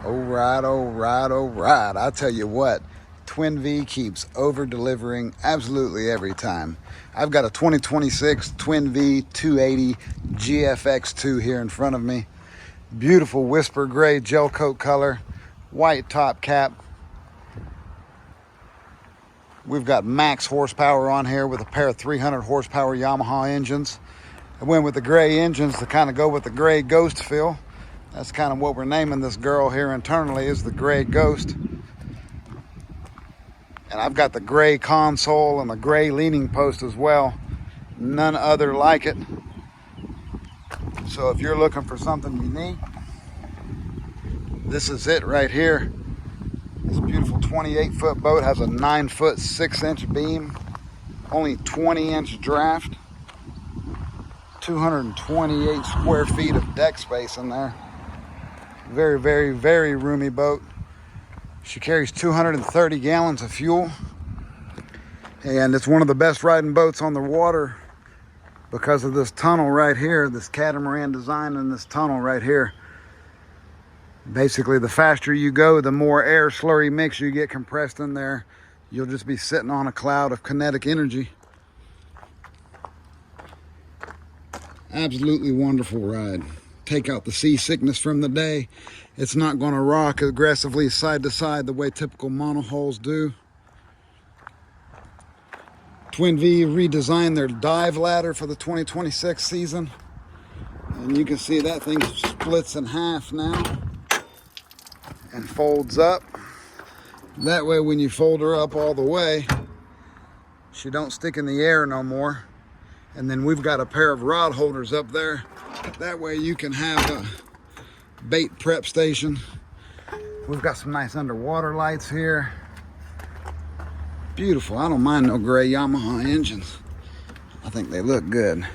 All right, all right, all right. I tell you what, Twin Vee keeps over-delivering absolutely every time. I've got a 2026 Twin Vee 280 GFX2 here in front of me. Beautiful whisper gray gel coat color, white top cap. We've got max horsepower on here with a pair of 300 horsepower Yamaha engines. I went with the gray engines to kind of go with the gray ghost feel. That's kind of what we're naming this girl here internally, is the gray ghost. And I've got the gray console and the gray leaning post as well. None other like it. So if you're looking for something unique, this is it right here. This beautiful 28-foot boat has a 9-foot 6-inch beam, only 20-inch draft, 228 square feet of deck space in there. Very, very, very roomy boat. She carries 230 gallons of fuel, and it's one of the best riding boats on the water because of this tunnel right here, this catamaran design in this tunnel right here. Basically, the faster you go, the more air slurry mix you get compressed in there. You'll just be sitting on a cloud of kinetic energy. Absolutely wonderful ride. Take out the seasickness from the day. It's not going to rock aggressively side to side the way typical monohulls do. Twin Vee redesigned their dive ladder for the 2026 season. And you can see that thing splits in half now and folds up. That way when you fold her up all the way, she don't stick in the air no more. And then we've got a pair of rod holders up there. That way you can have a bait prep station. We've got some nice underwater lights here. Beautiful. I don't mind no gray Yamaha engines. I think they look good.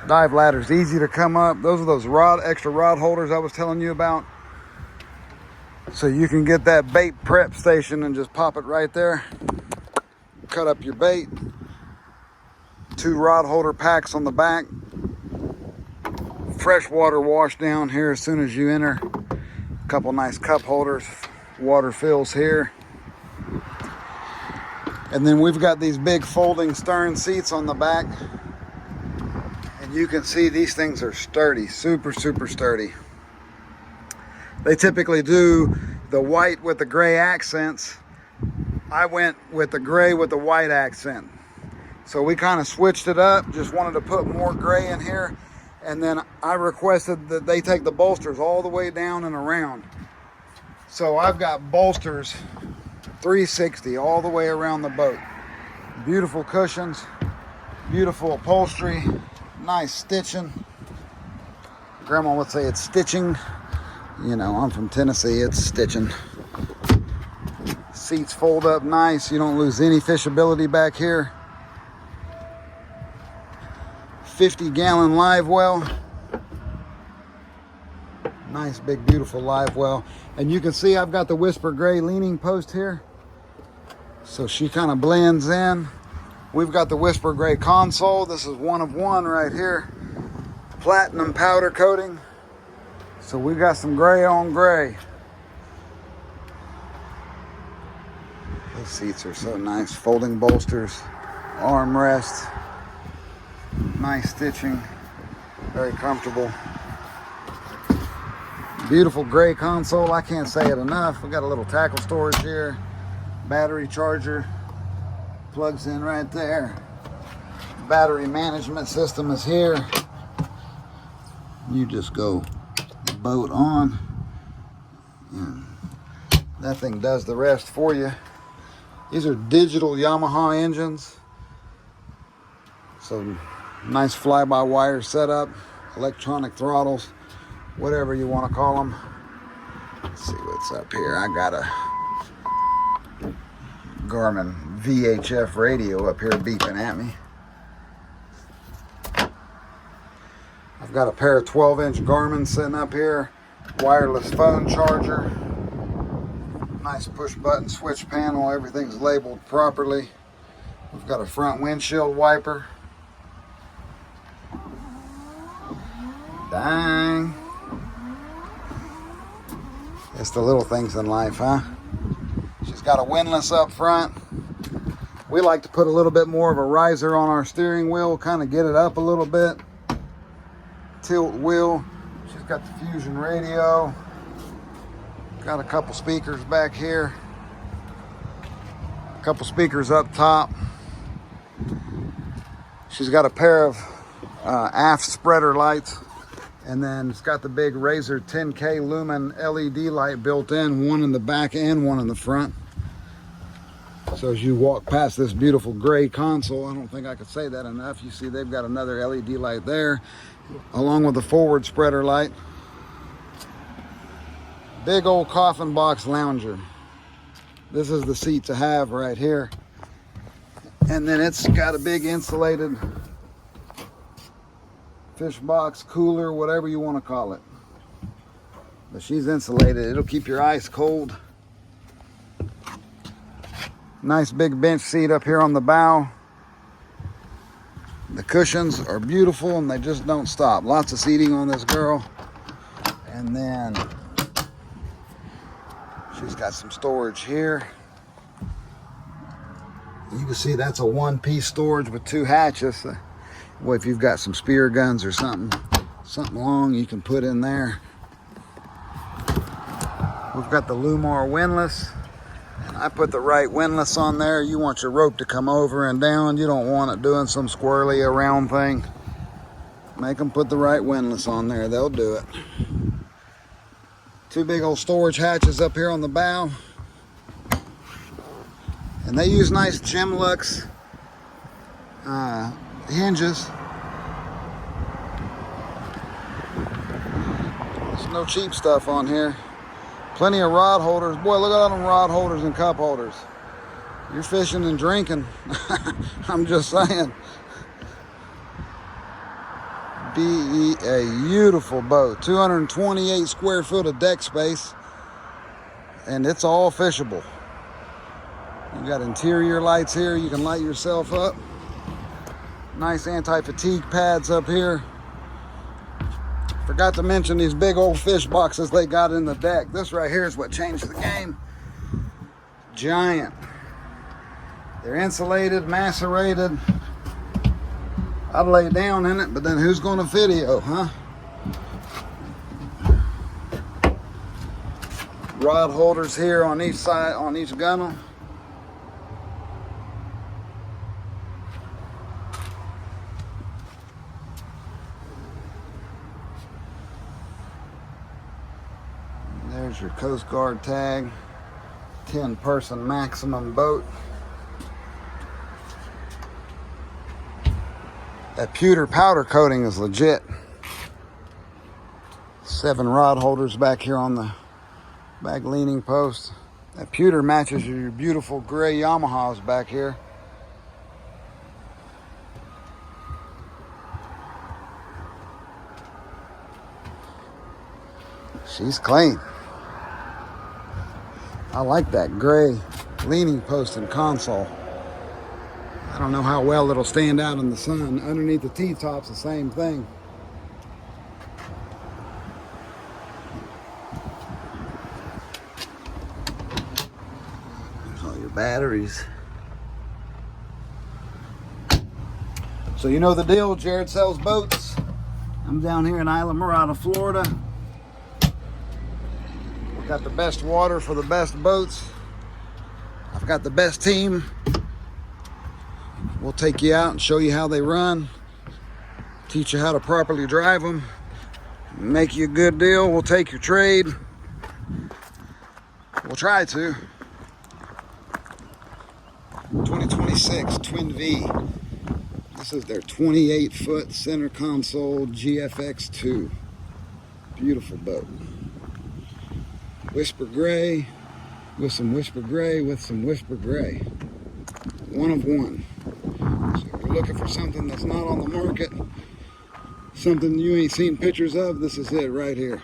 Dive ladder's easy to come up. Those are those extra rod holders I was telling you about. So you can get that bait prep station and just pop it right there. Cut up your bait. 2 rod holder packs on the back. Freshwater wash down here as soon as you enter. A couple nice cup holders, water fills here. And then we've got these big folding stern seats on the back. And you can see these things are sturdy, super, super sturdy. They typically do the white with the gray accents. I went with the gray with the white accent. So we kind of switched it up, just wanted to put more gray in here. And then I requested that they take the bolsters all the way down and around. So I've got bolsters 360 all the way around the boat. Beautiful cushions, beautiful upholstery, nice stitching. Grandma would say it's stitching. You know, I'm from Tennessee, it's stitching. Seats fold up nice, you don't lose any fishability back here. 50-gallon live well. Nice big beautiful live well. And you can see I've got the whisper gray leaning post here, so she kind of blends in. We've got the whisper gray console. This is one of one right here, platinum powder coating, so we got some gray on gray. Those seats are so nice. Folding bolsters, armrests. Nice stitching, very comfortable. Beautiful gray console, I can't say it enough. We got a little tackle storage here, battery charger, plugs in right there. Battery management system is here. You just go boat on, and that thing does the rest for you. These are digital Yamaha engines. So nice fly-by-wire setup, electronic throttles, whatever you want to call them. Let's see what's up here. I got a Garmin VHF radio up here beeping at me. I've got a pair of 12-inch Garmin sitting up here, wireless phone charger, nice push-button switch panel, everything's labeled properly. We've got a front windshield wiper. Dang. It's the little things in life, huh? She's got a windlass up front. We like to put a little bit more of a riser on our steering wheel, kind of get it up a little bit. Tilt wheel. She's got the Fusion radio. Got a couple speakers back here. A couple speakers up top. She's got a pair of aft spreader lights. And then it's got the big Razor 10K lumen LED light built in, one in the back and one in the front. So as you walk past this beautiful gray console, I don't think I could say that enough. You see they've got another LED light there, along with the forward spreader light. Big old coffin box lounger. This is the seat to have right here. And then it's got a big insulated fish box, cooler, whatever you want to call it. But she's insulated. It'll keep your ice cold. Nice big bench seat up here on the bow. The cushions are beautiful and they just don't stop. Lots of seating on this girl. And then she's got some storage here. You can see that's a one-piece storage with two hatches. Well, if you've got some spear guns or something long you can put in there. We've got the Lewmar windlass. I put the right windlass on there. You want your rope to come over and down. You don't want it doing some squirrely around thing. Make them put the right windlass on there. They'll do it. Two big old storage hatches up here on the bow. And they use nice Gemlux hinges. There's no cheap stuff on here. Plenty of rod holders. Boy, look at all them rod holders and cup holders. You're fishing and drinking. I'm just saying. Be a beautiful boat. 228 square foot of deck space. And it's all fishable. You got interior lights here. You can light yourself up. Nice anti-fatigue pads up here. Forgot to mention these big old fish boxes they got in the deck. This right here is what changed the game. Giant. They're insulated, macerated. I'd lay down in it, but then who's going to video, huh? Rod holders here on each side, on each gunnel. There's your Coast Guard tag. 10-person maximum boat. That pewter powder coating is legit. 7 rod holders back here on the back leaning post. That pewter matches your beautiful gray Yamahas back here. She's clean. I like that gray leaning post and console. I don't know how well it'll stand out in the sun. Underneath the T-tops, the same thing. There's all your batteries. So you know the deal, Jared sells boats. I'm down here in Isla Mirada, Florida. We've got the best water for the best boats. I've got the best team. We'll take you out and show you how they run, teach you how to properly drive them, make you a good deal. We'll take your trade. We'll try to. 2026 Twin Vee. This is their 28-foot center console GFX2. Beautiful boat. Whisper gray with some whisper gray with some whisper gray. One of one. So if you're looking for something that's not on the market, something you ain't seen pictures of, this is it right here.